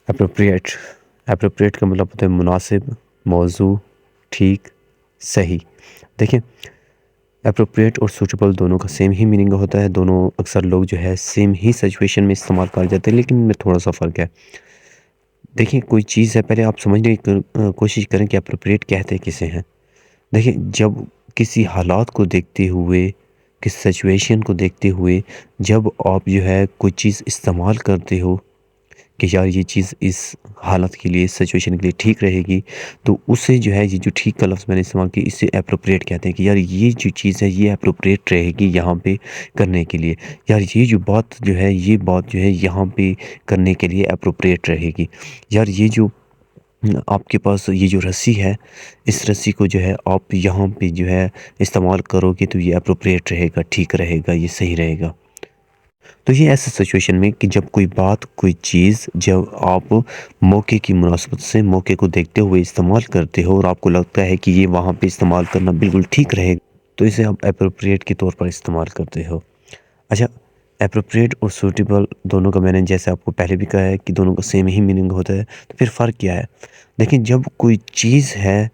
Appropriate appropriate کا مطلب ہوتا ہے مناسب، موضوع، ٹھیک، صحیح۔ دیکھیں اپروپریٹ اور سوٹیبل دونوں کا سیم ہی میننگ ہوتا ہے، دونوں اکثر لوگ جو ہے سیم ہی سچویشن میں استعمال کر جاتے ہیں، لیکن ان میں تھوڑا سا فرق ہے۔ دیکھیں کوئی چیز ہے، پہلے آپ سمجھنے کی کوشش کریں کہ اپروپریٹ کہتے کسے ہیں۔ دیکھیں جب کسی حالات کو دیکھتے ہوئے، کسی سچویشن کو دیکھتے ہوئے جب آپ جو ہے کوئی چیز استعمال کرتے ہو کہ یار یہ چیز اس حالت کے لیے، سچویشن کے لیے ٹھیک رہے گی، تو اسے جو ہے یہ جو ٹھیک کا لفظ میں نے استعمال کیا، اسے اپروپریٹ کہتے ہیں کہ یار یہ جو چیز ہے یہ اپروپریٹ رہے گی یہاں پہ کرنے کے لیے، یار یہ جو بات جو ہے یہ بات جو ہے یہاں پہ کرنے کے لیے اپروپریٹ رہے گی، یار یہ جو آپ کے پاس یہ جو رسی ہے، اس رسی کو جو ہے آپ یہاں پہ جو ہے استعمال کرو گے تو یہ اپروپریٹ رہے گا، ٹھیک رہے گا، یہ صحیح رہے گا۔ تو یہ ایسے سچویشن میں کہ جب کوئی بات، کوئی چیز جب آپ موقع کی مناسبت سے موقع کو دیکھتے ہوئے استعمال کرتے ہو اور آپ کو لگتا ہے کہ یہ وہاں پہ استعمال کرنا بالکل ٹھیک رہے گا، تو اسے آپ اپروپریٹ کے طور پر استعمال کرتے ہو۔ اچھا، اپروپریٹ اور سوٹیبل دونوں کا میں نے جیسے آپ کو پہلے بھی کہا ہے کہ دونوں کا سیم ہی میننگ ہوتا ہے، تو پھر فرق کیا ہے؟ لیکن جب کوئی چیز ہے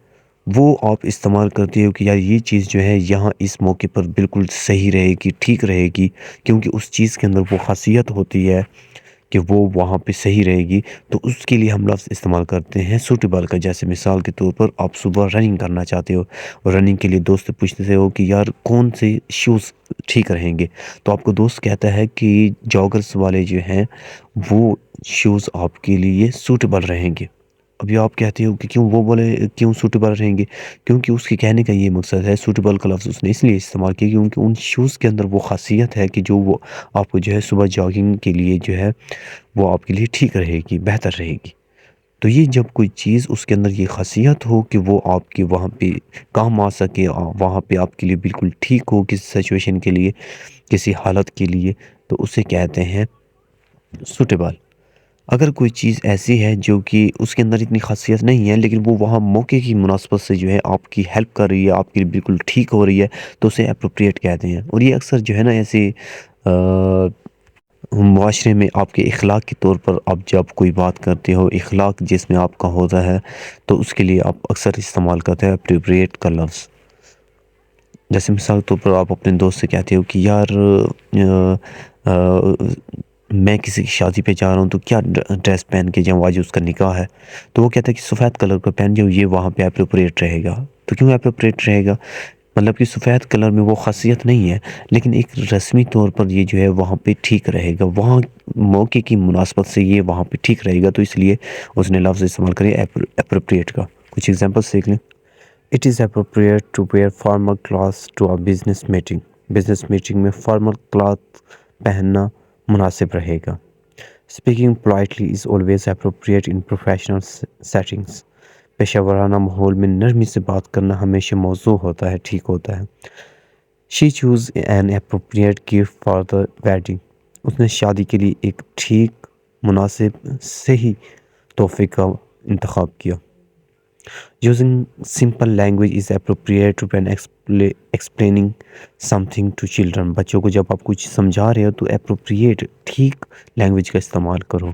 وہ آپ استعمال کرتے ہو کہ یار یہ چیز جو ہے یہاں اس موقع پر بالکل صحیح رہے گی، ٹھیک رہے گی، کیونکہ اس چیز کے اندر وہ خاصیت ہوتی ہے کہ وہ وہاں پہ صحیح رہے گی، تو اس کے لیے ہم لفظ استعمال کرتے ہیں سوٹیبل کا۔ جیسے مثال کے طور پر آپ صبح رننگ کرنا چاہتے ہو اور رننگ کے لیے دوست سے پوچھتے ہو کہ یار کون سے شوز ٹھیک رہیں گے، تو آپ کو دوست کہتا ہے کہ جاگرز والے جو ہیں وہ شوز آپ کے لیے سوٹیبل رہیں گے۔ ابھی آپ کہتے ہو کہ کیوں، وہ بولے کیوں سوٹیبل رہیں گے، کیونکہ اس کے کہنے کا یہ مقصد ہے، سوٹیبل کا لفظ اس نے اس لیے استعمال کیا کیونکہ ان شوز کے اندر وہ خاصیت ہے کہ جو وہ آپ کو جو ہے صبح جاگنگ کے لیے جو ہے وہ آپ کے لیے ٹھیک رہے گی، بہتر رہے گی۔ تو یہ جب کوئی چیز اس کے اندر یہ خاصیت ہو کہ وہ آپ کے وہاں پہ کام آ سکے، وہاں پہ آپ کے لیے بالکل ٹھیک ہو کسی سچویشن کے لیے، کسی حالت کے لیے، تو اسے کہتے ہیں سوٹیبل۔ اگر کوئی چیز ایسی ہے جو کہ اس کے اندر اتنی خاصیت نہیں ہے لیکن وہ وہاں موقع کی مناسبت سے جو ہے آپ کی ہیلپ کر رہی ہے، آپ کے لیے بالکل ٹھیک ہو رہی ہے، تو اسے اپروپریٹ کہتے ہیں۔ اور یہ اکثر جو ہے نا ایسے معاشرے میں آپ کے اخلاق کے طور پر آپ جب کوئی بات کرتے ہو، اخلاق جس میں آپ کا ہوتا ہے، تو اس کے لیے آپ اکثر استعمال کرتے ہیں اپروپریٹ کا لفظ۔ جیسے مثال کے طور پر آپ اپنے دوست سے کہتے ہو کہ یار میں کسی کی شادی پہ جا رہا ہوں تو کیا ڈریس پہن کے جاؤں، آج اس کا نکاح ہے، تو وہ کہتا ہے کہ سفید کلر کا پہن جاؤ، یہ وہاں پہ اپروپریٹ رہے گا۔ تو کیوں اپروپریٹ رہے گا؟ مطلب کہ سفید کلر میں وہ خاصیت نہیں ہے، لیکن ایک رسمی طور پر یہ جو ہے وہاں پہ ٹھیک رہے گا، وہاں موقع کی مناسبت سے یہ وہاں پہ ٹھیک رہے گا، تو اس لیے اس نے لفظ استعمال کرے اپروپریٹ کا۔ کچھ ایگزامپلس دیکھ لیں۔ It is appropriate to wear formal clothes to a business meeting. Business meeting میں فارمل کلاتھ پہننا مناسب رہے گا۔ Speaking politely is always appropriate in professional settings. پیشہ ورانہ ماحول میں نرمی سے بات کرنا ہمیشہ موزوں ہوتا ہے، ٹھیک ہوتا ہے۔ She choose an appropriate gift for the wedding. اس نے شادی کے لیے ایک ٹھیک، مناسب، صحیح تحفے کا انتخاب کیا۔ Using simple language is appropriate when explaining something to children۔ بچوں کو جب آپ کچھ سمجھا رہے ہو تو appropriate، ٹھیک لینگویج کا استعمال کرو۔